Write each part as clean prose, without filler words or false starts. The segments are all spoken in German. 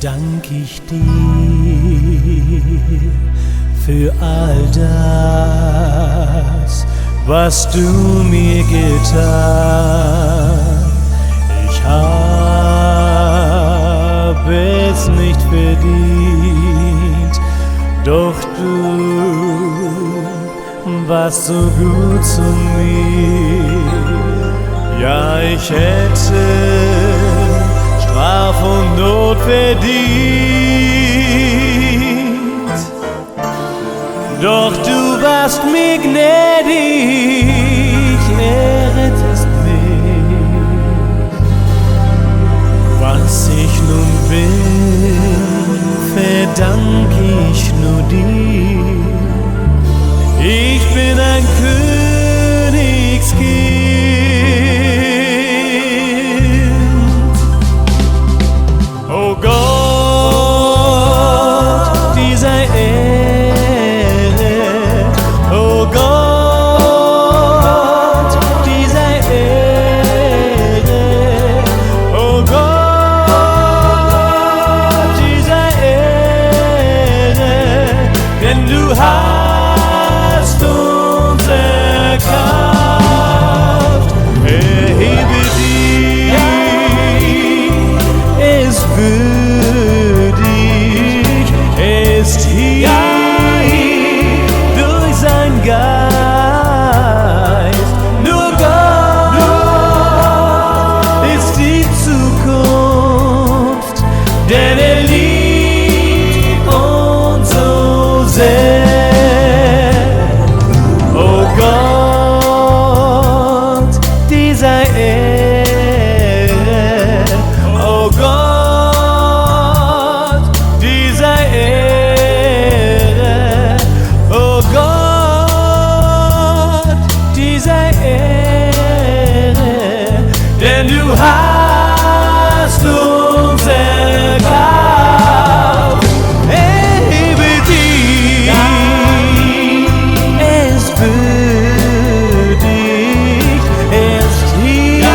dank ich dir für all das, was du mir getan. Ich habe es nicht verdient, doch du warst so gut zu mir. Ja, ich hätte Straf und Not verdient, doch du warst mir gnädig, errettest mich. Was ich nun will, verdank ich nur dir. Ich bin ein Königskind. Oh Gott, dir sei Ehre. Oh Gott, dir sei Ehre. Oh Gott, dir sei Ehre. Denn du hast uns erkauft. Erhebe dich, ist würdig, ist hier durch sein Geist. Nur Gott ist die Zukunft, denn er liebt uns so sehr. Oh Gott, dir sei Ehre. Oh Gott, dir sei Ehre. Oh Gott, dir sei Ehre. Denn du hast uns erkauft. Erhebe dich, er ist würdig, er ist hier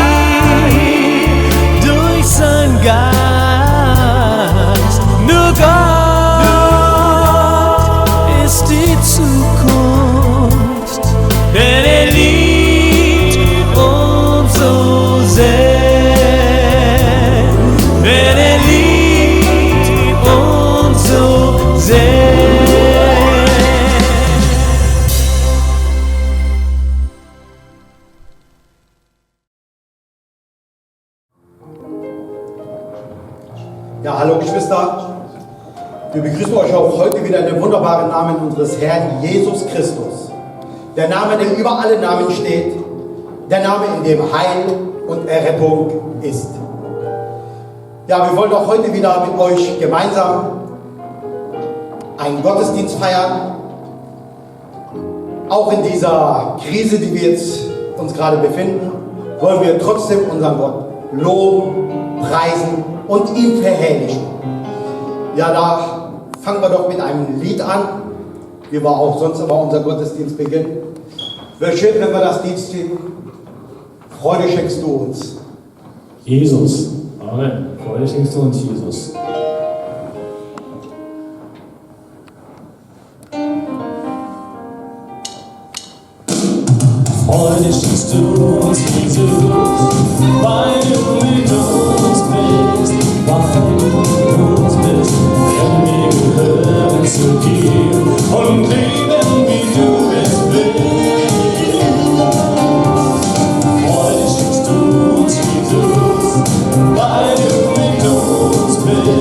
durch sein Geist. Nur Gott ist die Zukunft, denn er liebt uns so sehr. Denn er liebt uns so sehr. Ja, hallo Geschwister. Wir begrüßen euch auch heute wieder in dem wunderbaren Namen unseres Herrn Jesus Christus. Der Name, der über alle Namen steht. Der Name, in dem Heil und Errettung ist. Ja, wir wollen auch heute wieder mit euch gemeinsam einen Gottesdienst feiern. Auch in dieser Krise, die wir jetzt uns gerade befinden, wollen wir trotzdem unseren Gott loben, preisen und ihn verherrlichen. Ja, da fangen wir doch mit einem Lied an, wie wir auch sonst immer unser Gottesdienst beginnen. Wäre schön, wenn wir das Lied singen. Freude schenkst du uns. Jesus. Amen. Freude schenkst du uns, Jesus. Freude schenkst du uns, Jesus, weil du mit uns bist, weil du mit uns bist, denn wir gehören zu dir und leben, wie du es willst. Freude schenkst du uns, Jesus, weil du mit uns bist.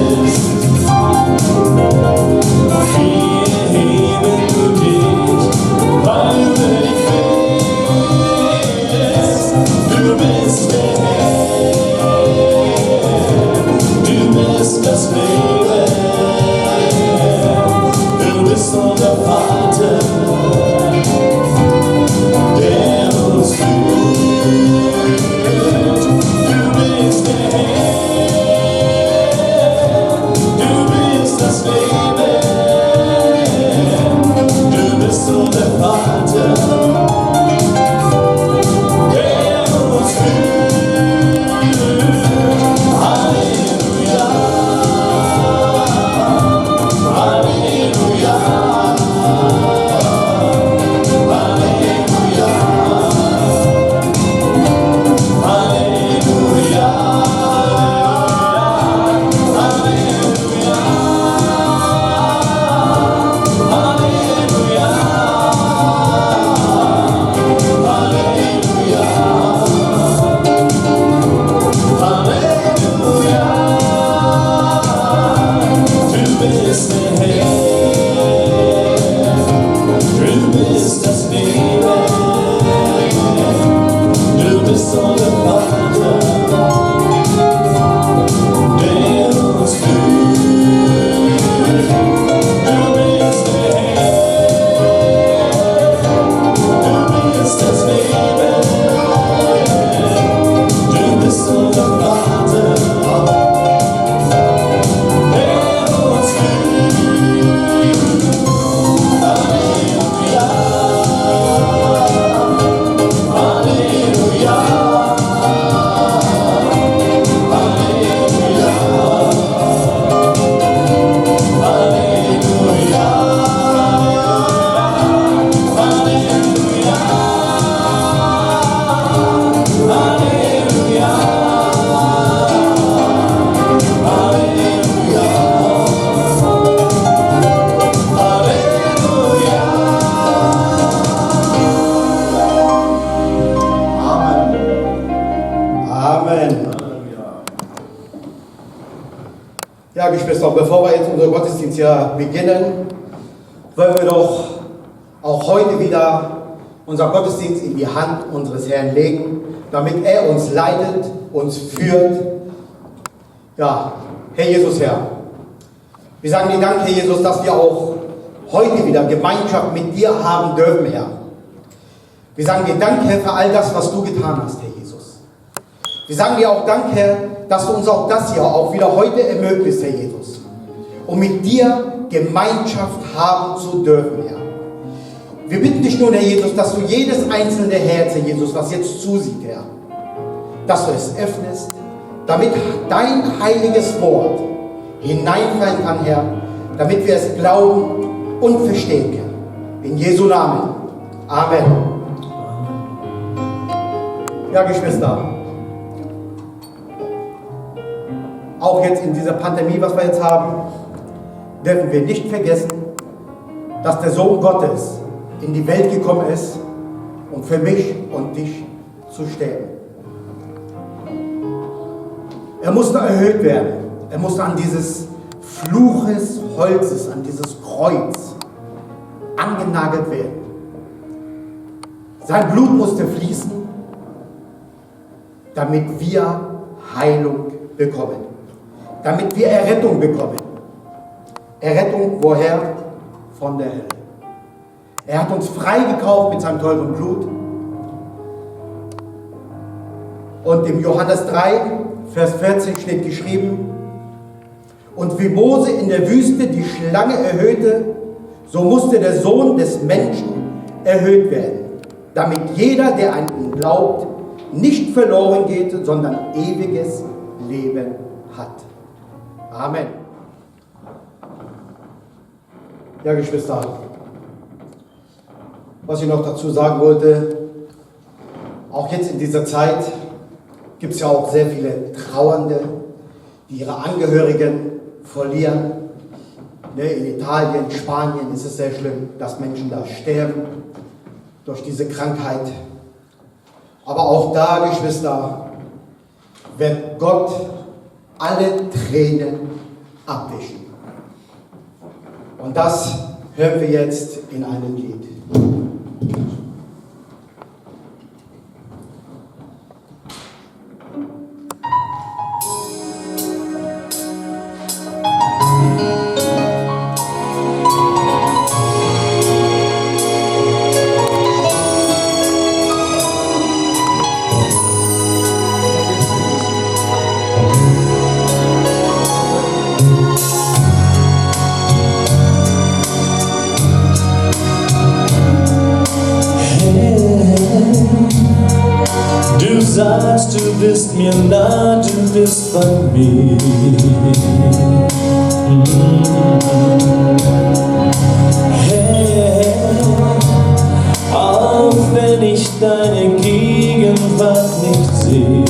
so der Vater, der uns führt. Du bist der Herr, du bist das Leben, du bist so der Vater, der uns führt. Halleluja, Halleluja, Halleluja, Halleluja, Halleluja, Halleluja, Amen. Ja, Geschwister, bevor wir jetzt unser Gottesdienst hier beginnen, wollen wir doch auch heute wieder unser Gottesdienst in die Hand unseres Herrn legen, damit er uns leitet, uns führt. Ja, Herr Jesus, Herr, wir sagen dir Dank, Herr Jesus, dass wir auch heute wieder Gemeinschaft mit dir haben dürfen, Herr. Wir sagen dir Dank, Herr, für all das, was du getan hast, Herr Jesus. Wir sagen dir auch Dank, Herr, dass du uns auch das hier auch wieder heute ermöglicht, Herr Jesus, um mit dir Gemeinschaft haben zu dürfen, Herr. Wir bitten dich nun, Herr Jesus, dass du jedes einzelne Herz, Herr Jesus, was jetzt zusieht, Herr, dass du es öffnest, damit dein heiliges Wort hineinfallen kann, Herr, damit wir es glauben und verstehen können. In Jesu Namen. Amen. Ja, Geschwister, auch jetzt in dieser Pandemie, was wir jetzt haben, dürfen wir nicht vergessen, dass der Sohn Gottes in die Welt gekommen ist, um für mich und dich zu sterben. Er musste erhöht werden. Er musste an dieses Fluch des Holzes, an dieses Kreuz angenagelt werden. Sein Blut musste fließen, damit wir Heilung bekommen. Damit wir Errettung bekommen. Errettung woher? Von der Hölle. Er hat uns freigekauft mit seinem teuren Blut. Und im Johannes 3, Vers 14 steht geschrieben: Und wie Mose in der Wüste die Schlange erhöhte, so musste der Sohn des Menschen erhöht werden, damit jeder, der an ihn glaubt, nicht verloren geht, sondern ewiges Leben hat. Amen. Ja, Geschwister, was ich noch dazu sagen wollte, auch jetzt in dieser Zeit gibt es ja auch sehr viele Trauernde, die ihre Angehörigen verlieren. In Italien, Spanien ist es sehr schlimm, dass Menschen da sterben durch diese Krankheit. Aber auch da, Geschwister, wird Gott alle Tränen abwischen. Und das hören wir jetzt in einem Lied. sagst, du bist mir nah, du bist bei mir. Hey, auch wenn ich deine Gegenwart nicht sehe.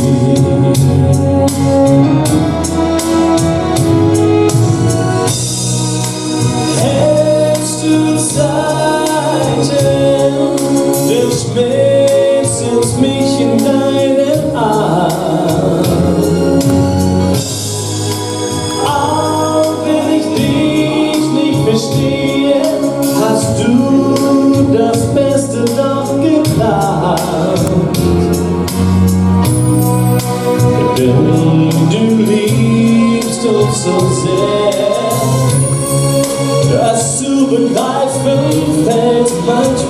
Hältst du Zeiten, durchmessest mich in deinen Arm. Auch wenn ich dich nicht verstehe, hast du das Beste doch geplant.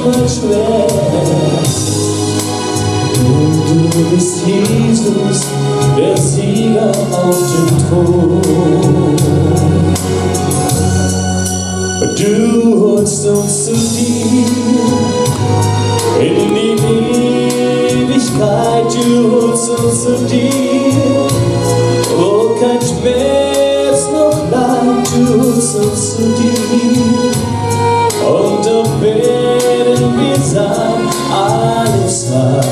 manchmal schwer. Du bist Jesus, der Sieger auf dem Thron. Du holst uns zu dir in die Ewigkeit. Du holst uns zu dir, wo kein Schmerz noch Leid. Du holst uns zu dir und doch werden wir sein alle Zeit.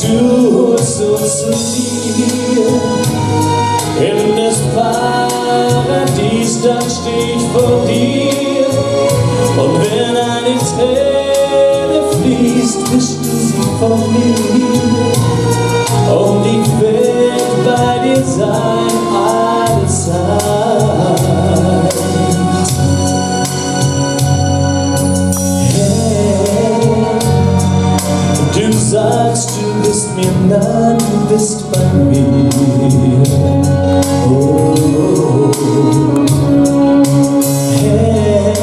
Du holst uns zu dir in das Paradies, dann steh ich vor dir. Und wenn eine Träne fließt, wischst du sie von mir. Und ich werd bei dir sein alle Zeit. Du sagst, du bist mir nah, du bist bei mir. Oh, hey,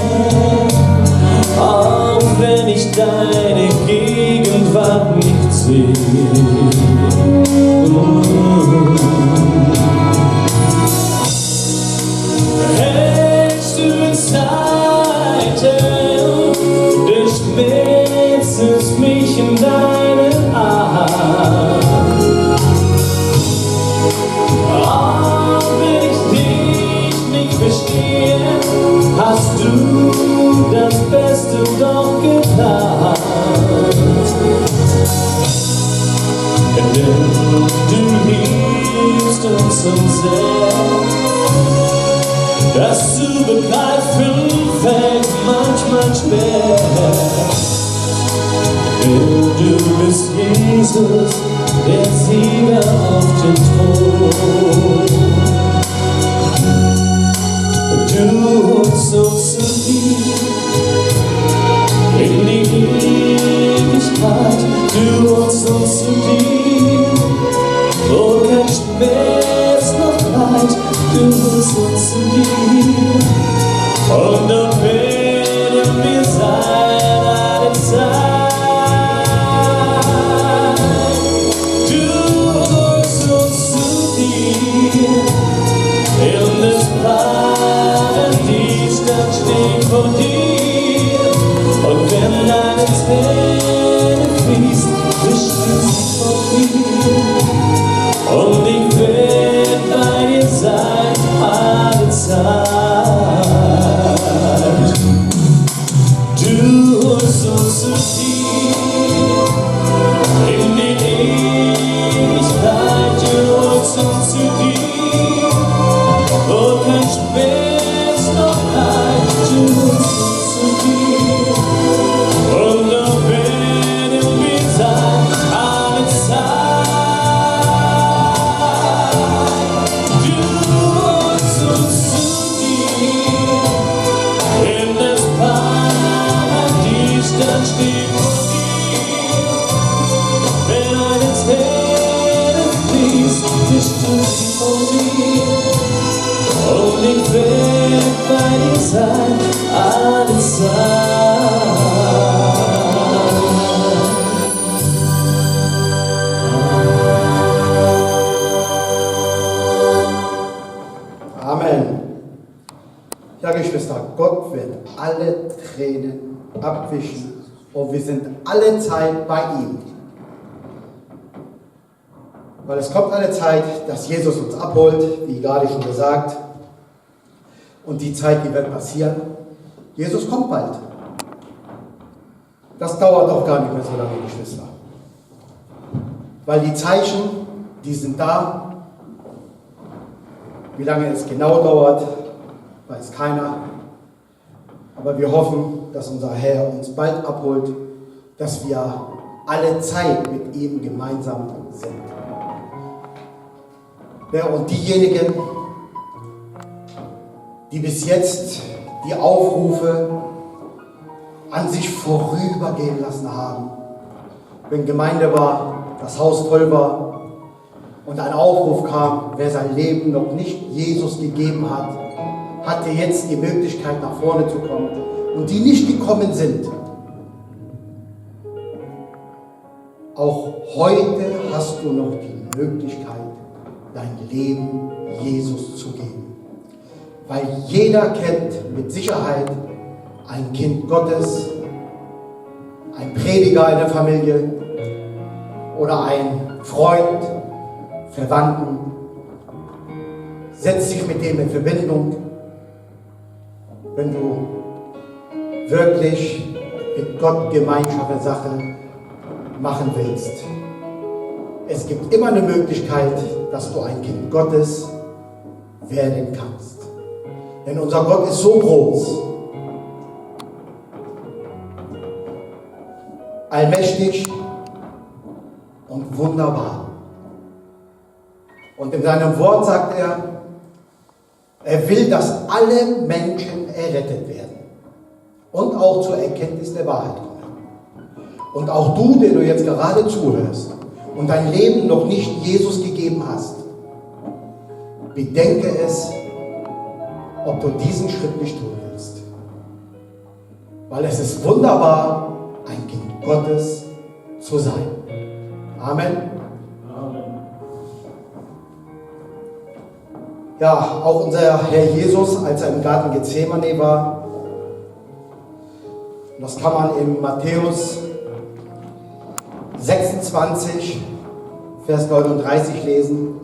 auch wenn ich deine Gegenwart nicht sehe. Hältst du Zeiten, durchschmerzest mich in deinen Armen. Auch wenn ich dich nicht verstehe, hast du das Beste doch geplant. Denn du liebst uns so sehr, das zu begreifen fällt manchmal schwer. Du bist Jesus, der Sieger auf dem Thron. Du holst uns zu dir in die Ewigkeit. Du holst uns zu dir, wo kein Schmerz noch Leid. Du holst uns zu dir und dann werden wir sein alle Zeit. Du holst uns zu dir in das Paradies, dann steh ich vor dir. Und wenn deine Träne fließt, wischst du sie von mir. Und ich werd bei dir sein alle Zeit. Du holst uns zu dir in die Ewigkeit. Du holst uns zu dir, wo kein Schmerz noch Leid. Du holst uns zu dir und doch werden wir sein alle Zeit. Du holst uns zu dir in das Paradies, dann steh ich vor dir. Wenn eine Träne fließt, wischst du sie von mir. Und ich werd bei dir sein alle Zeit. Amen. Ja, Geschwister, Gott wird alle Tränen abwischen und wir sind alle Zeit bei ihm. Weil es kommt eine Zeit, dass Jesus uns abholt, wie gerade schon gesagt. Und die Zeit, die wird passieren. Jesus kommt bald. Das dauert auch gar nicht mehr so lange, Geschwister. Weil die Zeichen, die sind da. Wie lange es genau dauert, weiß keiner. Aber wir hoffen, dass unser Herr uns bald abholt, dass wir alle Zeit mit ihm gemeinsam sind. Ja, und diejenigen, die bis jetzt die Aufrufe an sich vorübergehen lassen haben, wenn Gemeinde war, das Haus voll war und ein Aufruf kam, wer sein Leben noch nicht Jesus gegeben hat, hatte jetzt die Möglichkeit, nach vorne zu kommen und die nicht gekommen sind. Auch heute hast du noch die Möglichkeit, dein Leben Jesus zu geben. Weil jeder kennt mit Sicherheit ein Kind Gottes, ein Prediger in der Familie oder ein Freund, Verwandten. Setz dich mit dem in Verbindung, wenn du wirklich mit Gott Gemeinschaft eine Sache machen willst. Es gibt immer eine Möglichkeit, dass du ein Kind Gottes werden kannst. Denn unser Gott ist so groß, allmächtig und wunderbar. Und in seinem Wort sagt er will, dass alle Menschen errettet werden und auch zur Erkenntnis der Wahrheit kommen. Und auch du, der du jetzt gerade zuhörst und dein Leben noch nicht Jesus gegeben hast, bedenke es, ob du diesen Schritt nicht tun willst. Weil es ist wunderbar, ein Kind Gottes zu sein. Amen. Amen. Ja, auch unser Herr Jesus, als er im Garten Gethsemane war, das kann man in Matthäus 26, Vers 39 lesen.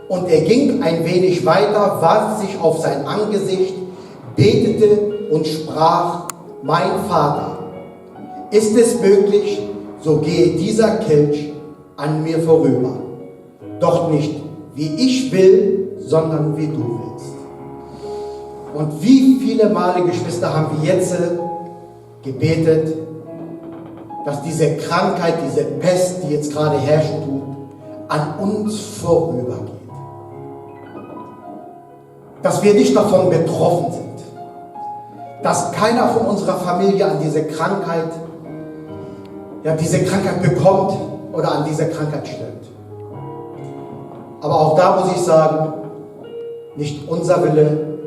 Und er ging ein wenig weiter, warf sich auf sein Angesicht, betete und sprach: Mein Vater, ist es möglich, so gehe dieser Kelch an mir vorüber. Doch nicht wie ich will, sondern wie du willst. Und wie viele Male, Geschwister, haben wir jetzt gebetet, dass diese Krankheit, diese Pest, die jetzt gerade herrschen tut, an uns vorübergeht. Dass wir nicht davon betroffen sind. Dass keiner von unserer Familie an diese Krankheit bekommt oder an diese Krankheit stirbt. Aber auch da muss ich sagen, nicht unser Wille,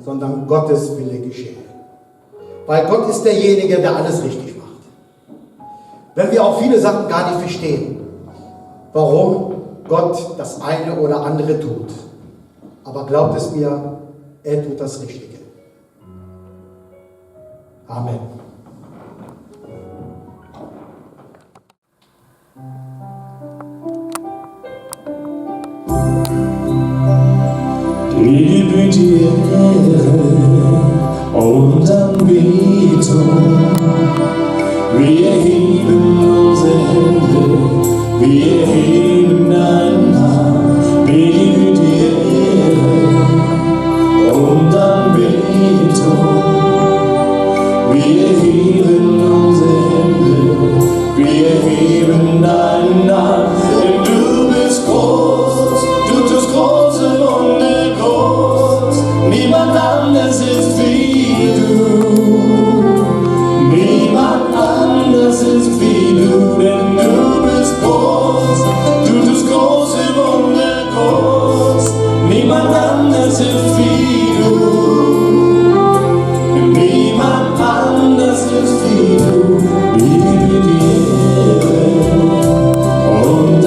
sondern Gottes Wille geschehe. Weil Gott ist derjenige, der alles richtig macht. Wenn wir auch viele Sachen gar nicht verstehen, warum Gott das eine oder andere tut. Aber glaubt es mir, er tut das Richtige. Amen. Gebe die Ehre und Anbetung. Wir heben unsere Hände, wir heben deinen Namen. Gebe die Ehre und Anbetung. Wir heben unsere Hände, wir heben deinen Namen. Denn du bist groß, du tust große Wunder groß. Niemand anders ist wie du. Niemand anders ist wie du, denn du bist groß. Du tust große Wunder groß. Niemand anders ist wie du. Niemand anders ist wie du. Gebe die Ehre und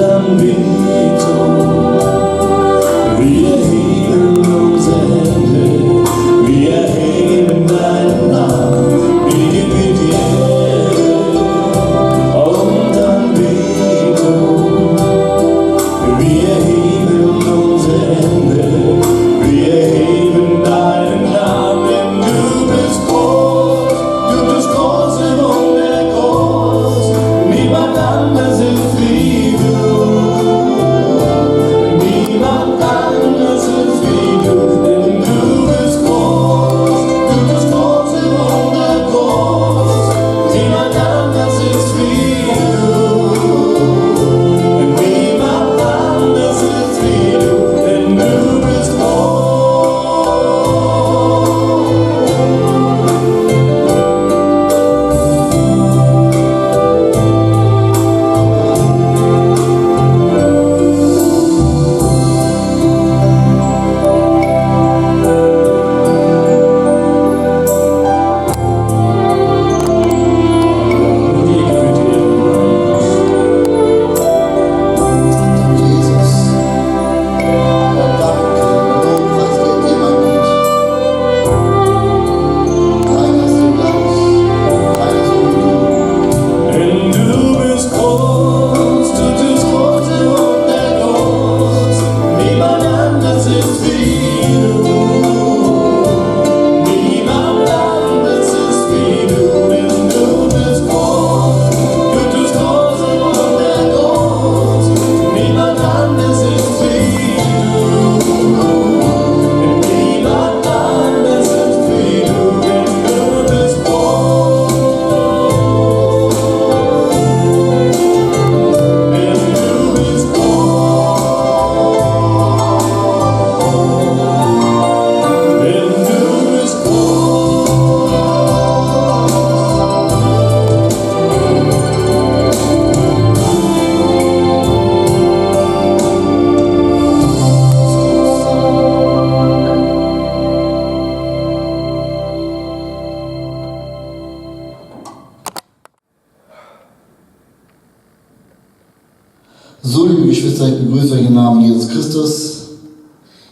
So, liebe Geschwister, ich begrüße euch im Namen Jesus Christus,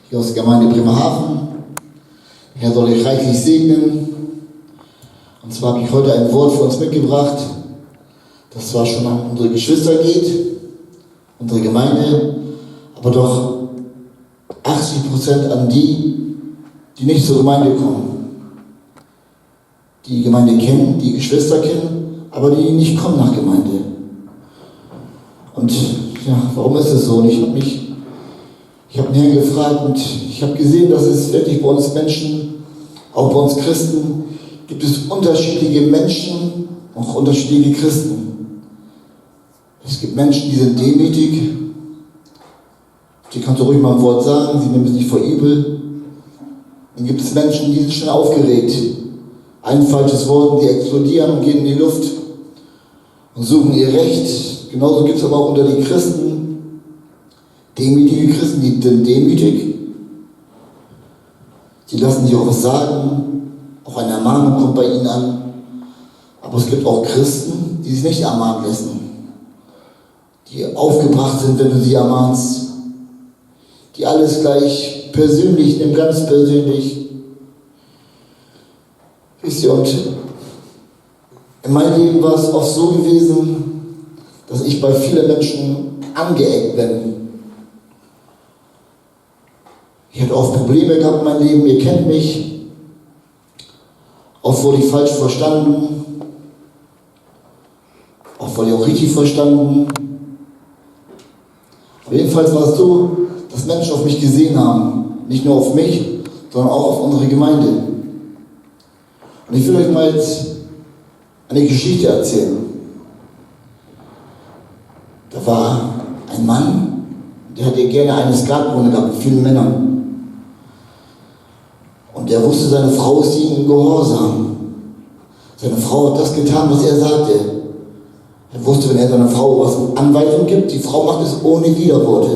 hier aus der Gemeinde Bremerhaven. Der Herr soll euch reichlich segnen. Und zwar habe ich heute ein Wort für uns mitgebracht, das zwar schon an unsere Geschwister geht, unsere Gemeinde, aber doch 80% an die, die nicht zur Gemeinde kommen. Die Gemeinde kennen, die Geschwister kennen, aber die nicht kommen nach Gemeinde. Und ja, warum ist es so? Und ich habe den Herrn gefragt und ich habe gesehen, dass es wirklich bei uns Menschen, auch bei uns Christen, gibt es unterschiedliche Menschen, auch unterschiedliche Christen. Es gibt Menschen, die sind demütig, die kannst du ruhig mal ein Wort sagen, sie nehmen es nicht vor übel. Dann gibt es Menschen, die sind schnell aufgeregt. Ein falsches Wort und die explodieren und gehen in die Luft und suchen ihr Recht. Genauso gibt es aber auch unter den Christen demütige Christen, die sind demütig. Die lassen sich auch was sagen, auch eine Ermahnung kommt bei ihnen an. Aber es gibt auch Christen, die sich nicht ermahnen lassen, die aufgebracht sind, wenn du sie ermahnst, die alles gleich persönlich nehmen, ganz persönlich. Wisst ihr, und in meinem Leben war es oft so gewesen, dass ich bei vielen Menschen angeeckt bin. Ich hatte oft Probleme gehabt in meinem Leben, ihr kennt mich. Oft wurde ich falsch verstanden. Oft wurde ich auch richtig verstanden. Aber jedenfalls war es so, dass Menschen auf mich gesehen haben. Nicht nur auf mich, sondern auch auf unsere Gemeinde. Und ich will euch mal jetzt eine Geschichte erzählen. Da war ein Mann, der hatte gerne eine Skatwohnung gehabt mit vielen Männern. Und der wusste, seine Frau ist ihm gehorsam. Seine Frau hat das getan, was er sagte. Er wusste, wenn er seiner Frau was Anweisung gibt, die Frau macht es ohne Widerworte.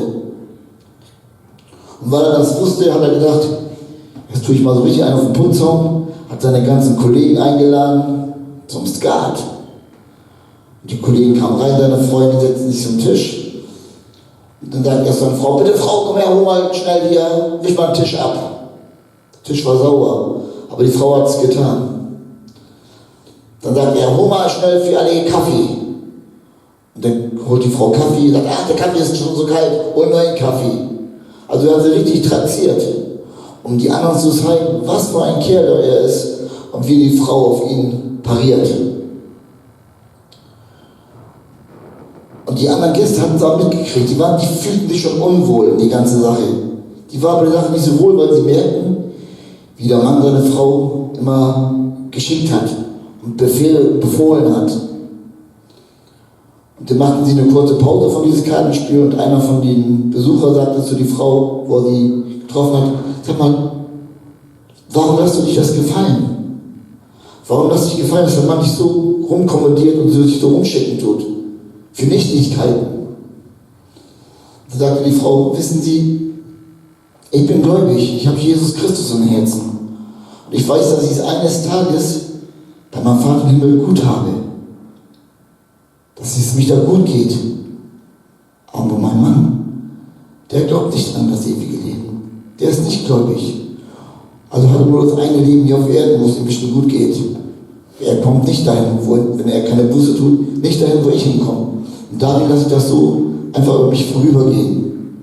Und weil er das wusste, hat er gedacht, jetzt tue ich mal so richtig einen auf den Putz hauen, hat seine ganzen Kollegen eingeladen zum Skat. Und die Kollegen kamen rein, seine Freunde setzten sich zum Tisch. Und dann sagt erst seine Frau, bitte Frau, komm her, hol mal schnell hier, wisch mal den Tisch ab. Der Tisch war sauber, aber die Frau hat es getan. Dann sagt er, hol mal schnell für alle Kaffee. Und dann holt die Frau Kaffee, sagt, ach, der Kaffee ist schon so kalt, hol neuen Kaffee. Also er hat sie richtig traktiert, um die anderen zu zeigen, was für ein Kerl er ist und wie die Frau auf ihn pariert. Und die anderen Gäste hatten es auch mitgekriegt, die fühlten sich schon unwohl in die ganze Sache. Die waren bei der Sache nicht so wohl, weil sie merkten, wie der Mann seine Frau immer geschickt hat und befohlen hat. Und dann machten sie eine kurze Pause von diesem Kartenspiel und einer von den Besuchern sagte zu der Frau, wo er sie getroffen hat, sag mal, warum lässt du dich das gefallen? Warum lässt du dich gefallen, dass der Mann dich so rumkommandiert und sich so rumschicken tut? Für Nichtigkeiten. Dann sagte die Frau, wissen Sie, ich bin gläubig, ich habe Jesus Christus im Herzen. Und ich weiß, dass ich es eines Tages bei meinem Vater im Himmel gut habe. Dass es mich da gut geht. Aber mein Mann, der glaubt nicht an das ewige Leben. Der ist nicht gläubig. Also hat er nur das eine Leben hier auf Erden, wo es ihm bestimmt gut geht. Er kommt nicht dahin, wenn er keine Buße tut, nicht dahin, wo ich hinkomme. Und darin lasse ich das so einfach über mich vorübergehen.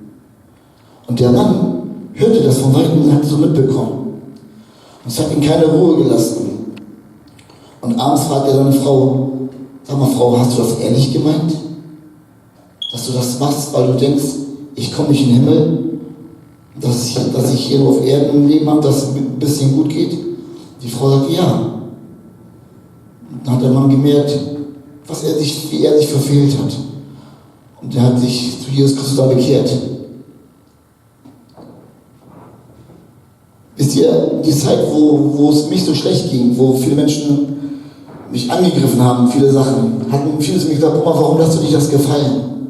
Und der Mann hörte das von Weitem und hat es so mitbekommen. Und es hat ihn keine Ruhe gelassen. Und abends fragt er seine Frau, sag mal Frau, hast du das ehrlich gemeint? Dass du das machst, weil du denkst, ich komme nicht in den Himmel, dass ich hier nur auf Erden ein Leben habe, dass es ein bisschen gut geht? Die Frau sagt, ja. Und dann hat der Mann gemerkt, wie er sich verfehlt hat. Und er hat sich zu Jesus Christus dann bekehrt. Wisst ihr, die Zeit, wo es mich so schlecht ging, wo viele Menschen mich angegriffen haben, viele Sachen, hatten viele zu mir gesagt, Oma, warum lässt du dich das gefallen?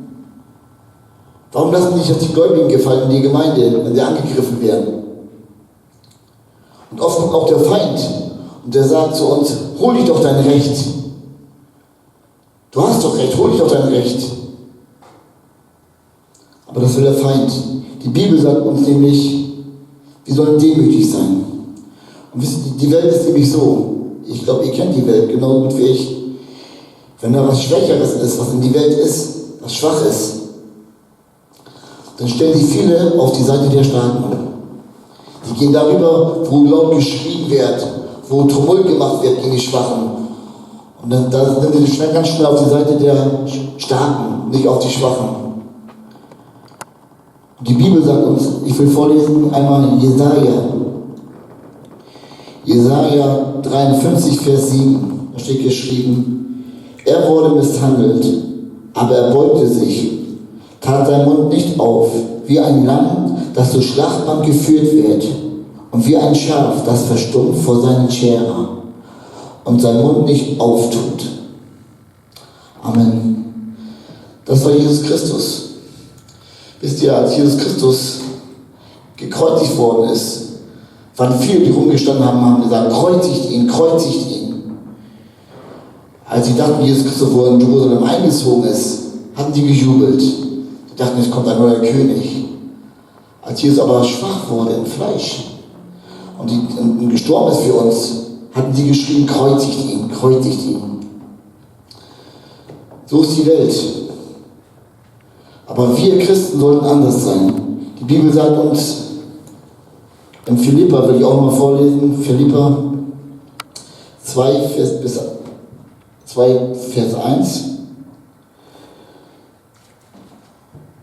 Warum lassen sich das die Gläubigen gefallen in die Gemeinde, wenn sie angegriffen werden? Und oft kommt auch der Feind und der sagt zu uns, hol dich doch dein Recht. Du hast doch Recht, hol dich doch dein Recht. Aber das will der Feind. Die Bibel sagt uns nämlich, wir sollen demütig sein. Und wisst ihr, die Welt ist nämlich so. Ich glaube, ihr kennt die Welt genau gut wie ich. Wenn da was Schwächeres ist, was in die Welt ist, was schwach ist, dann stellen sie viele auf die Seite der Starken. Die gehen darüber, wo laut geschrien wird, wo Tumult gemacht wird gegen die Schwachen. Und dann sind sie ganz schnell auf die Seite der Starken, nicht auf die Schwachen. Die Bibel sagt uns, ich will vorlesen einmal Jesaja 53, Vers 7, da steht geschrieben, er wurde misshandelt, aber er beugte sich, tat seinen Mund nicht auf, wie ein Lamm, das zur Schlachtbank geführt wird, und wie ein Schaf, das verstummt vor seinen Scherer und seinen Mund nicht auftut. Amen. Das war Jesus Christus. Wisst ihr, als Jesus Christus gekreuzigt worden ist, waren viele, die rumgestanden haben, haben gesagt, kreuzigt ihn, kreuzigt ihn. Als sie dachten, Jesus Christus, wo er in Jerusalem eingezogen ist, hatten die gejubelt. Sie dachten, es kommt ein neuer König. Als Jesus aber schwach wurde im Fleisch und gestorben ist für uns, hatten sie geschrien, kreuzigt ihn, kreuzigt ihn. So ist die Welt. Aber wir Christen sollten anders sein. Die Bibel sagt uns, in Philipper, will ich auch mal vorlesen, Philipper 2, Vers 1.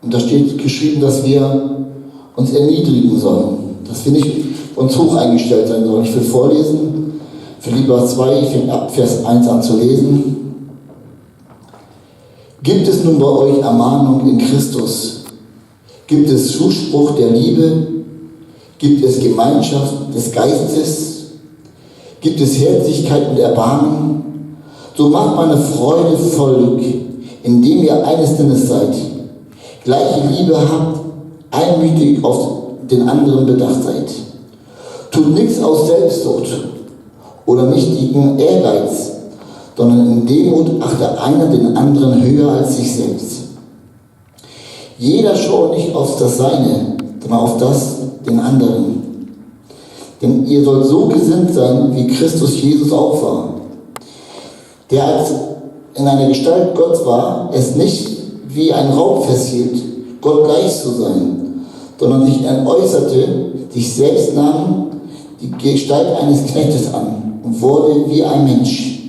Und da steht geschrieben, dass wir uns erniedrigen sollen, dass wir nicht uns hoch eingestellt sein sollen. Ich will vorlesen, Philipper 2, ich fängt ab Vers 1 an zu lesen. Gibt es nun bei euch Ermahnung in Christus? Gibt es Zuspruch der Liebe? Gibt es Gemeinschaft des Geistes? Gibt es Herzlichkeit und Erbarmen? So macht meine Freude voll, indem ihr eines Sinnes seid, gleiche Liebe habt, einmütig auf den anderen bedacht seid. Tut nichts aus Selbstsucht oder nichtigen Ehrgeiz, sondern in Demut achte einer den anderen höher als sich selbst. Jeder schaut nicht auf das Seine, sondern auf das den anderen. Denn ihr sollt so gesinnt sein, wie Christus Jesus auch war, der als in einer Gestalt Gott war, es nicht wie ein Raub festhielt, Gott gleich zu sein, sondern sich äußerte, sich selbst nahm die Gestalt eines Knechtes an und wurde wie ein Mensch.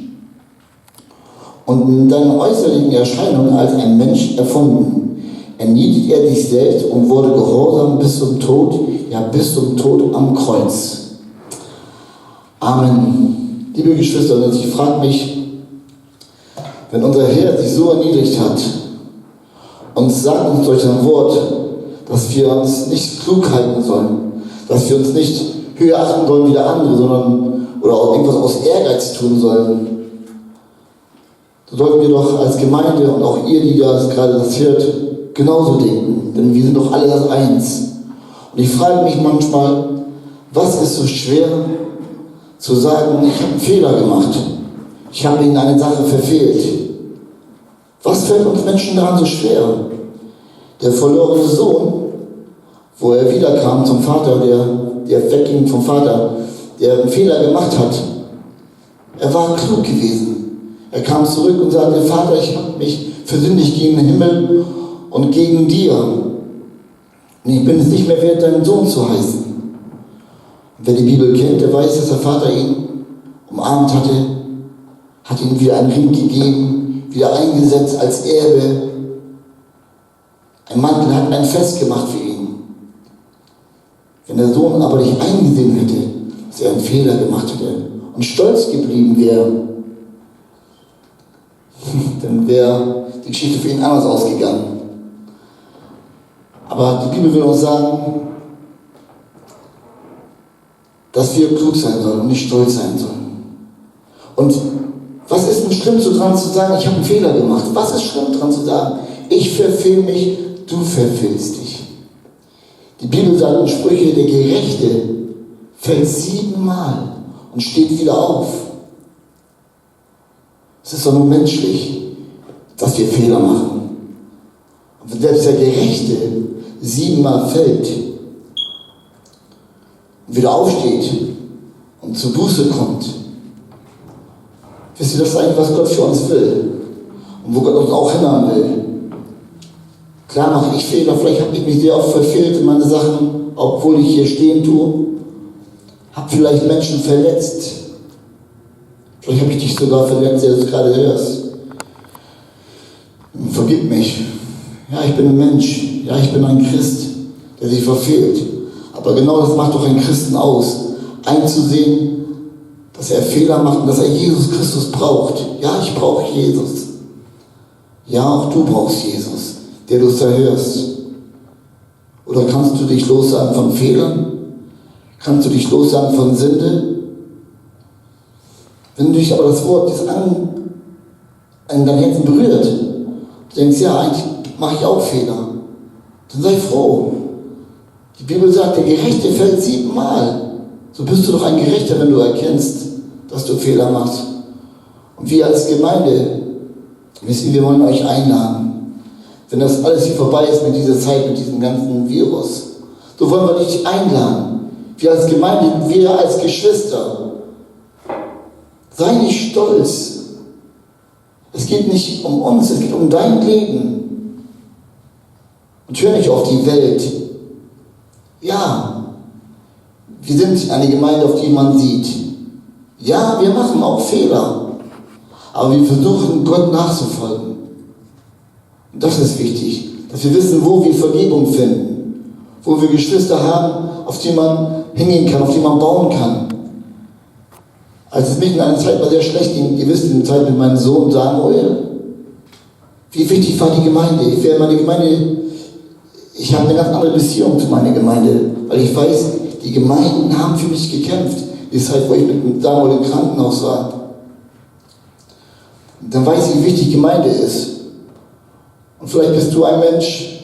Und in seiner äußerlichen Erscheinung als ein Mensch erfunden, erniedrigte er sich selbst und wurde gehorsam bis zum Tod, ja bis zum Tod am Kreuz. Amen. Liebe Geschwister, ich frage mich, wenn unser Herr sich so erniedrigt hat und sagt uns durch sein Wort, dass wir uns nicht klug halten sollen, dass wir uns nicht höher achten sollen wie der andere, sondern oder auch irgendwas aus Ehrgeiz tun sollen, so sollten wir doch als Gemeinde und auch ihr, die gerade das hört, genauso denken, denn wir sind doch alle das Eins. Und ich frage mich manchmal, was ist so schwer zu sagen, ich habe einen Fehler gemacht, ich habe in eine Sache verfehlt. Was fällt uns Menschen daran so schwer? Der verlorene Sohn, wo er wiederkam zum Vater, der wegging vom Vater, der einen Fehler gemacht hat, er war klug gewesen. Er kam zurück und sagte, Vater, ich habe mich versündigt gegen den Himmel und gegen dir. Und ich bin es nicht mehr wert, deinen Sohn zu heißen. Und wer die Bibel kennt, der weiß, dass der Vater ihn umarmt hatte, hat ihm wieder einen Ring gegeben, wieder eingesetzt als Erbe. Ein Mantel hat ein Fest gemacht für ihn. Wenn der Sohn aber nicht eingesehen hätte, dass er einen Fehler gemacht hätte und stolz geblieben wäre, dann wäre die Geschichte für ihn anders ausgegangen. Aber die Bibel will uns sagen, dass wir klug sein sollen und nicht stolz sein sollen. Und was ist denn schlimm dran zu sagen, ich habe einen Fehler gemacht? Was ist schlimm dran zu sagen, ich verfehle mich, du verfehlst dich? Die Bibel sagt in Sprüche, der Gerechte fällt 7-mal und steht wieder auf. Es ist doch nur menschlich, dass wir Fehler machen. Und wenn selbst der Gerechte 7-mal fällt und wieder aufsteht und zur Buße kommt, wisst ihr, das ist eigentlich, was Gott für uns will und wo Gott uns auch hinhaben will. Klar mache ich Fehler, vielleicht habe ich mich sehr oft verfehlt in meine Sachen, obwohl ich hier stehen tue. Habe vielleicht Menschen verletzt. Vielleicht habe ich dich sogar verletzt, der du es gerade hörst. Vergib mich. Ja, ich bin ein Mensch. Ja, ich bin ein Christ, der sich verfehlt. Aber genau das macht doch einen Christen aus. Einzusehen, dass er Fehler macht und dass er Jesus Christus braucht. Ja, ich brauche Jesus. Ja, auch du brauchst Jesus, der du es da hörst. Oder kannst du dich lossagen von Fehlern? Kannst du dich lossagen von Sünde? Wenn du dich aber das Wort das an dein Herzen berührt, du denkst, ja, eigentlich mache ich auch Fehler, dann sei froh. Die Bibel sagt, der Gerechte fällt 7-mal. So bist du doch ein Gerechter, wenn du erkennst, dass du Fehler machst. Und wir als Gemeinde, wir wollen euch einladen, wenn das alles hier vorbei ist mit dieser Zeit, mit diesem ganzen Virus, so wollen wir dich einladen. Wir als Gemeinde, wir als Geschwister, sei nicht stolz. Es geht nicht um uns, es geht um dein Leben. Und hör nicht auf die Welt. Ja, wir sind eine Gemeinde, auf die man sieht. Ja, wir machen auch Fehler. Aber wir versuchen, Gott nachzufolgen. Und das ist wichtig, dass wir wissen, wo wir Vergebung finden. Wo wir Geschwister haben, auf die man hingehen kann, auf die man bauen kann. Als es mich in einer Zeit mal sehr schlecht ging, ihr wisst, in der Zeit mit meinem Sohn Samuel, wie wichtig war die Gemeinde. Ich habe eine ganz andere Beziehung zu meiner Gemeinde, weil ich weiß, die Gemeinden haben für mich gekämpft. Die Zeit, wo ich mit Samuel im Krankenhaus war. Dann weiß ich, wie wichtig Gemeinde ist. Und vielleicht bist du ein Mensch,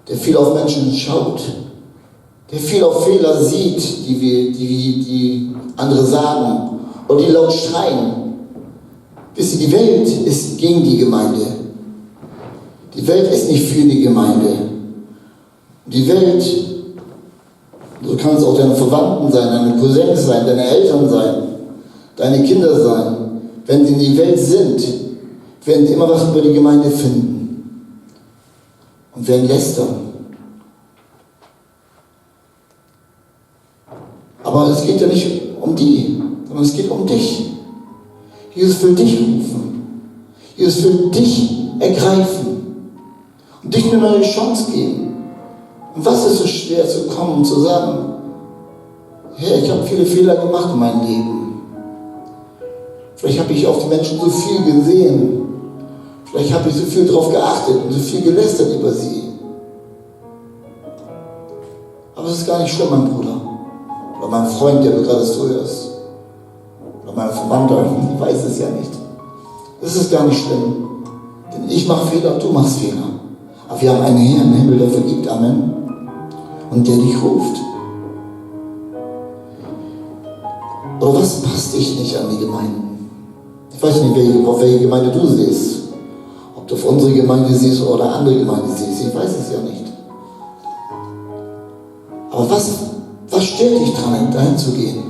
der viel auf Menschen schaut, der viel auf Fehler sieht, die andere sagen oder die laut schreien. Wisst ihr, die Welt ist gegen die Gemeinde. Die Welt ist nicht für die Gemeinde. Die Welt, so kann es auch deine Verwandten sein, deine Cousins sein, deine Eltern sein, deine Kinder sein. Wenn sie in die Welt sind, werden sie immer was über die Gemeinde finden und werden lästern. Aber es geht ja nicht um die, sondern es geht um dich. Jesus will dich rufen. Jesus will dich ergreifen und dich eine neue Chance geben. Und was ist so schwer zu kommen und zu sagen, Herr, ich habe viele Fehler gemacht in meinem Leben. Vielleicht habe ich auf die Menschen so viel gesehen. Vielleicht habe ich so viel darauf geachtet und so viel gelästert über sie. Aber es ist gar nicht schlimm, mein Bruder. Oder mein Freund, der du gerade zuhörst. Oder mein Verwandter, ich weiß es ja nicht. Es ist gar nicht schlimm. Denn ich mache Fehler und du machst Fehler. Aber wir haben einen Herrn im Himmel, der vergibt, Amen. Und der dich ruft. Oder was passt dich nicht an die Gemeinden? Ich weiß nicht, auf welche Gemeinde du siehst. Ob du auf unsere Gemeinde siehst oder andere Gemeinde siehst. Ich weiß es ja nicht. Aber was stört dich daran, dahin zu gehen?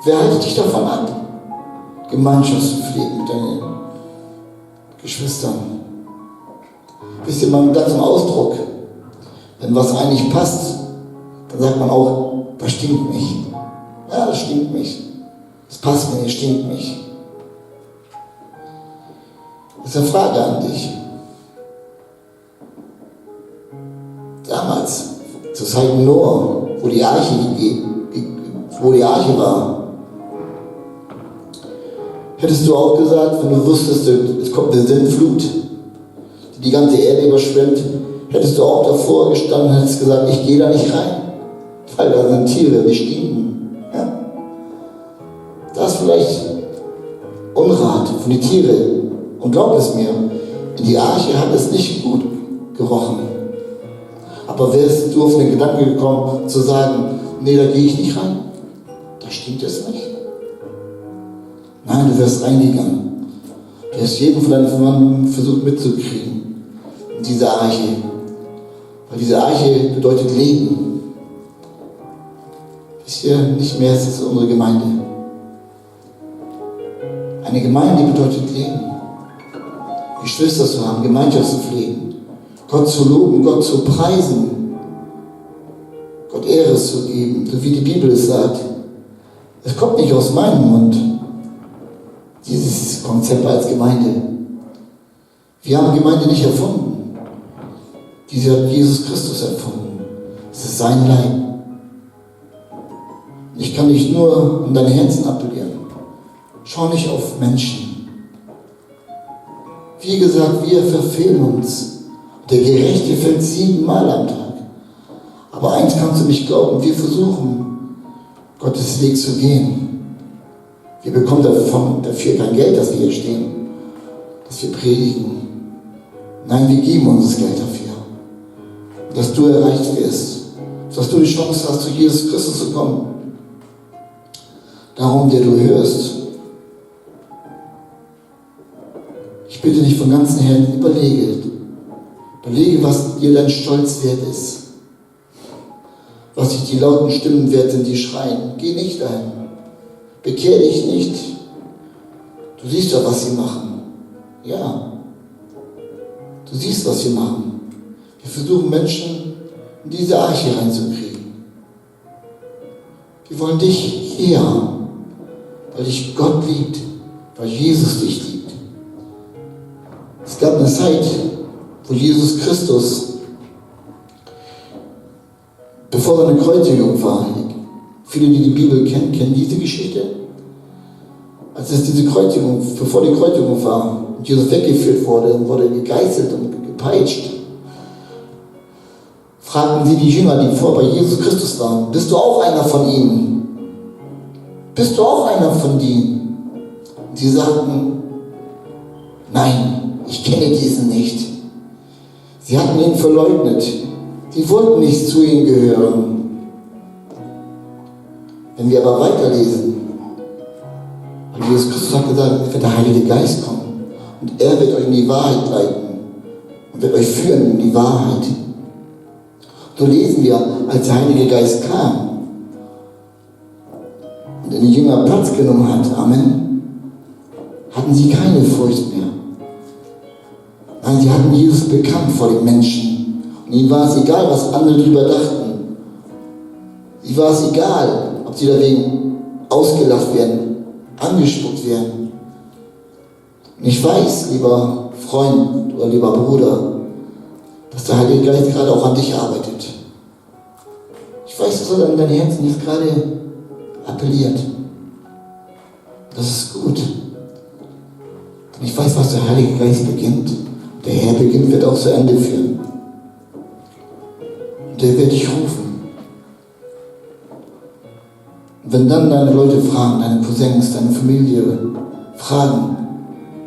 Wer hält dich davon ab, Gemeinschaft zu pflegen mit deinen Geschwistern? Wisst ihr, mal mit ganzem Ausdruck, wenn was eigentlich passt, dann sagt man auch, das stinkt mich. Ja, das stinkt mich. Das passt mir nicht, stinkt mich. Das ist eine Frage an dich. Damals, zur Zeit Noah, wo die Arche war, hättest du auch gesagt, wenn du wusstest, es kommt eine Sintflut, die die ganze Erde überschwemmt, hättest du auch davor gestanden und hättest gesagt, ich gehe da nicht rein, weil da sind Tiere, die stinken. Ja? Das ist vielleicht Unrat von den Tieren. Und glaub es mir, in die Arche hat es nicht gut gerochen. Aber wärst du auf den Gedanken gekommen, zu sagen, nee, da gehe ich nicht rein, da stinkt es nicht. Nein, du wärst reingegangen. Du hast jeden von deinen Verwandten versucht mitzukriegen in diese Arche. Weil diese Arche bedeutet Leben. Wisst ihr, nicht mehr ist es unsere Gemeinde. Eine Gemeinde bedeutet Leben. Geschwister zu haben, Gemeinschaft zu pflegen, Gott zu loben, Gott zu preisen, Gott Ehre zu geben, so wie die Bibel es sagt. Es kommt nicht aus meinem Mund, dieses Konzept als Gemeinde. Wir haben Gemeinde nicht erfunden. Diese hat Jesus Christus erfunden. Es ist sein Leib. Ich kann dich nur an deine Herzen appellieren. Schau nicht auf Menschen. Wie gesagt, wir verfehlen uns. Der Gerechte fällt 7-mal am Tag. Aber eins kannst du nicht glauben, wir versuchen, Gottes Weg zu gehen. Wir bekommen dafür kein Geld, dass wir hier stehen, dass wir predigen. Nein, wir geben uns das Geld dafür. Dass du erreicht wirst, dass du die Chance hast, zu Jesus Christus zu kommen. Darum, der du hörst, ich bitte dich von ganzem Herzen, überlege, was dir dein Stolz wert ist. Was dich die lauten Stimmen wert sind, die schreien. Geh nicht dahin. Bekehr dich nicht. Du siehst doch, was sie machen. Ja. Du siehst, was sie machen. Wir versuchen, Menschen in diese Arche reinzukriegen. Wir wollen dich hier haben, weil dich Gott liebt, weil Jesus dich liebt. Es gab eine Zeit, wo Jesus Christus, bevor seine Kreuzigung war, viele, die die Bibel kennen diese Geschichte. Als es bevor die Kreuzigung war und Jesus weggeführt wurde gegeißelt und gepeitscht, fragten sie die Jünger, die vor bei Jesus Christus waren, bist du auch einer von ihnen? Bist du auch einer von denen? Und sie sagten, nein, ich kenne diesen nicht. Sie hatten ihn verleugnet. Sie wollten nicht zu ihm gehören. Wenn wir aber weiterlesen, und Jesus Christus hat gesagt, es wird der Heilige Geist kommen und er wird euch in die Wahrheit leiten und wird euch führen in die Wahrheit. So lesen wir, als der Heilige Geist kam und in den Jünger Platz genommen hat, Amen, hatten sie keine Furcht mehr. Nein, sie hatten Jesus bekannt vor den Menschen. Und ihnen war es egal, was andere darüber dachten. Ihnen war es egal, ob sie dagegen ausgelacht werden, angespuckt werden. Und ich weiß, lieber Freund oder lieber Bruder, dass der Heilige Geist gerade auch an dich arbeitet. Ich weiß, dass er an dein Herzen jetzt gerade appelliert. Das ist gut. Denn ich weiß, was der Heilige Geist beginnt. Der Herr beginnt, wird auch zu Ende führen. Und der wird dich rufen. Und wenn dann deine Leute fragen, deine Cousins, deine Familie fragen,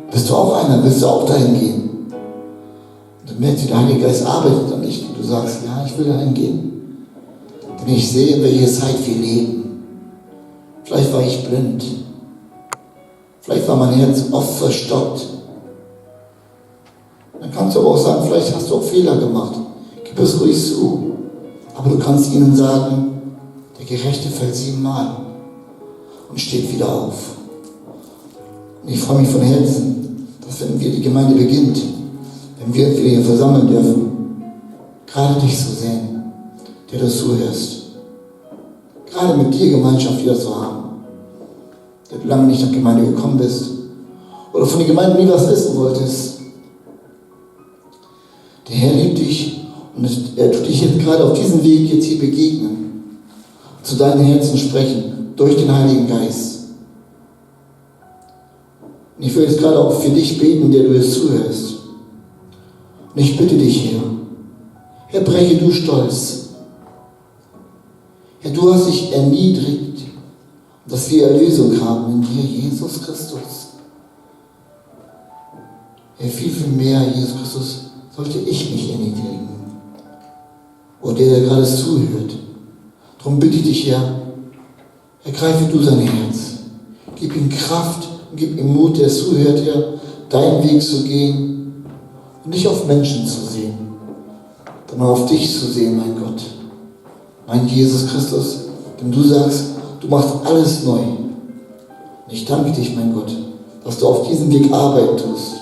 bist du auch einer, willst du auch dahin gehen? Und dann merkst du, der Heilige Geist arbeitet an dich. Und du sagst, ja, ich will dahin gehen. Denn ich sehe, in welcher Zeit wir leben. Vielleicht war ich blind. Vielleicht war mein Herz oft verstockt. Dann kannst du aber auch sagen, vielleicht hast du auch Fehler gemacht. Gib es ruhig zu. Aber du kannst ihnen sagen, der Gerechte fällt 7-mal und steht wieder auf. Und ich freue mich von Herzen, dass wenn wir die Gemeinde beginnt, wenn wir uns wieder hier versammeln dürfen, gerade dich zu sehen, der du zuhörst. Gerade mit dir Gemeinschaft wieder zu haben. Der du lange nicht nach Gemeinde gekommen bist oder von der Gemeinde nie was wissen wolltest. Der Herr liebt dich und er tut dich jetzt gerade auf diesem Weg jetzt hier begegnen, zu deinem Herzen sprechen, durch den Heiligen Geist. Und ich will jetzt gerade auch für dich beten, der du jetzt zuhörst. Und ich bitte dich, Herr, breche du Stolz. Herr, du hast dich erniedrigt, dass wir Erlösung haben in dir, Jesus Christus. Herr, viel, viel mehr, Jesus Christus, sollte ich mich erniedrigen. Oder der gerade zuhört. Darum bitte ich dich, Herr, ergreife du sein Herz. Gib ihm Kraft und gib ihm Mut, der zuhört, Herr, deinen Weg zu gehen und nicht auf Menschen zu sehen, sondern auf dich zu sehen, mein Gott. Mein Jesus Christus, denn du sagst, du machst alles neu. Und ich danke dich, mein Gott, dass du auf diesem Weg Arbeit tust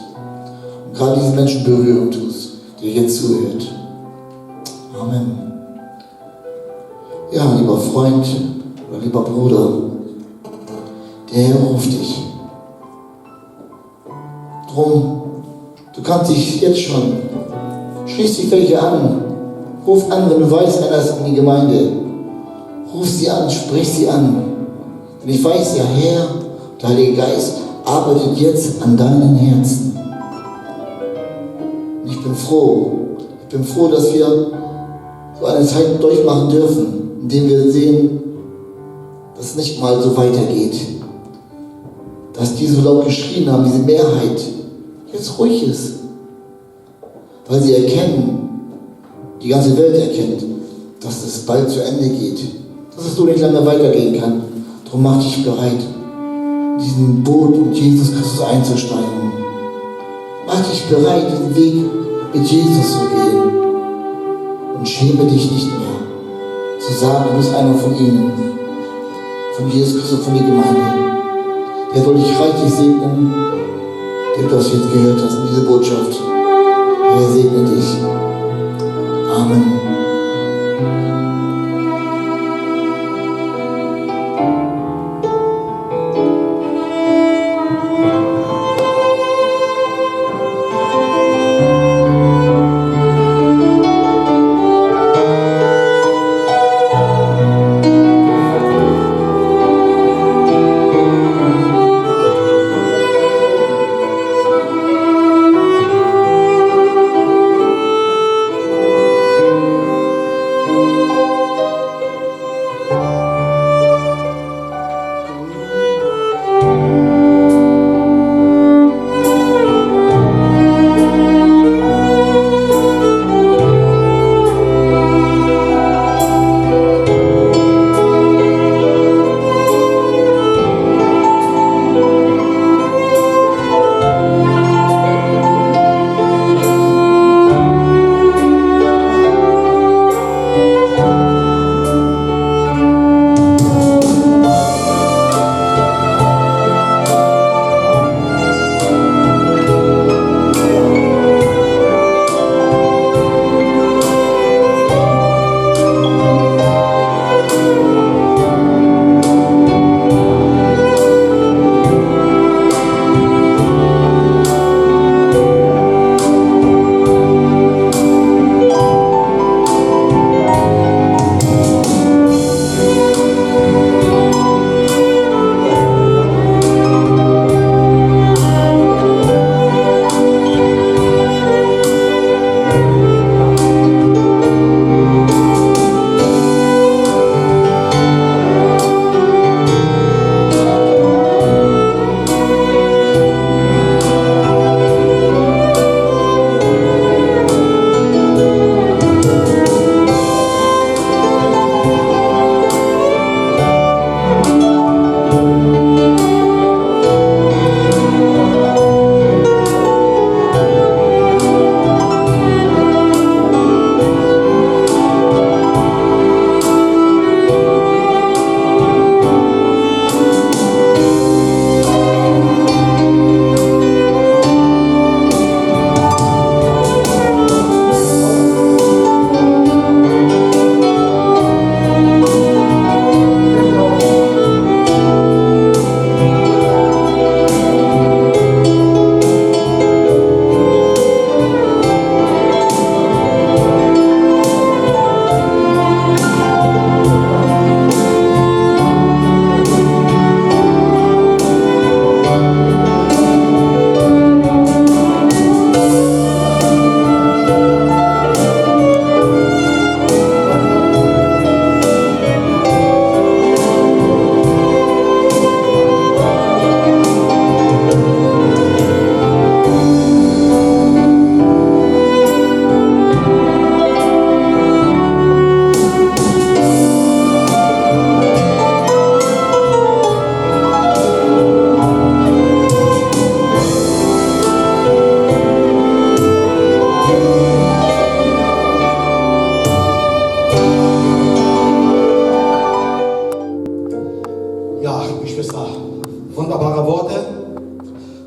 und gerade diesen Menschen berühren tust, der jetzt zuhört. Amen. Ja, lieber Freund oder lieber Bruder, der Herr ruft dich. Drum, du kannst dich jetzt schon, schließ die welche an, ruf an, wenn du weißt, einer ist in die Gemeinde. Ruf sie an, sprich sie an. Denn ich weiß ja, Herr, der Heilige Geist arbeitet jetzt an deinen Herzen. Und ich bin froh, dass wir so eine Zeit durchmachen dürfen, in der wir sehen, dass es nicht mal so weitergeht. Dass die so laut geschrien haben, diese Mehrheit, jetzt ruhig ist. Weil sie erkennen, die ganze Welt erkennt, dass es bald zu Ende geht. Dass es so nicht lange weitergehen kann. Darum mach dich bereit, in diesen Boot mit Jesus Christus einzusteigen. Mach dich bereit, diesen Weg mit Jesus zu gehen. Und schäme dich nicht mehr, zu sagen, du bist einer von ihnen, von Jesus Christus, von der Gemeinde. Der soll dich reichlich segnen, der du das jetzt gehört hast, in diese Botschaft. Er segne dich. Amen.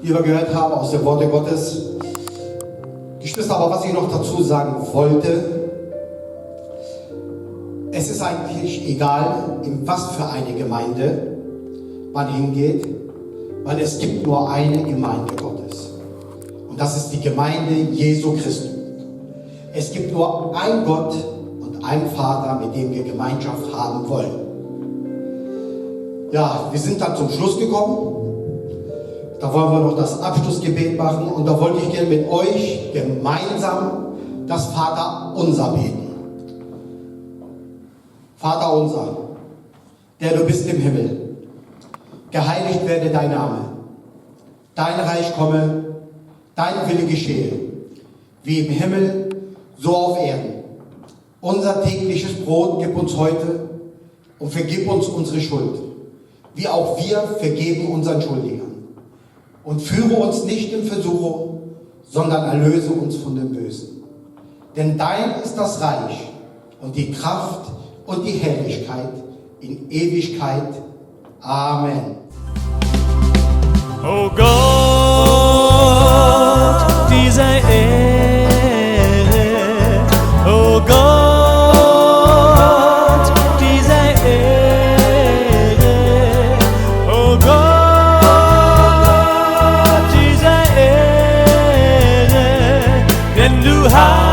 die wir gehört haben aus den Worten Gottes. Geschwister, aber was ich noch dazu sagen wollte, es ist eigentlich egal, in was für eine Gemeinde man hingeht, weil es gibt nur eine Gemeinde Gottes. Und das ist die Gemeinde Jesu Christi. Es gibt nur einen Gott und einen Vater, mit dem wir Gemeinschaft haben wollen. Ja, wir sind dann zum Schluss gekommen. Da wollen wir noch das Abschlussgebet machen und da wollte ich gerne mit euch gemeinsam das Vaterunser beten. Vater unser, der du bist im Himmel, geheiligt werde dein Name. Dein Reich komme, dein Wille geschehe, wie im Himmel, so auf Erden. Unser tägliches Brot gib uns heute und vergib uns unsere Schuld, wie auch wir vergeben unseren Schuldigern. Und führe uns nicht in Versuchung, sondern erlöse uns von dem Bösen. Denn dein ist das Reich und die Kraft und die Herrlichkeit in Ewigkeit. Amen. Oh Gott, diese Ehre, oh Gott, diese Ehre, oh Gott, diese Ehre, denn du hast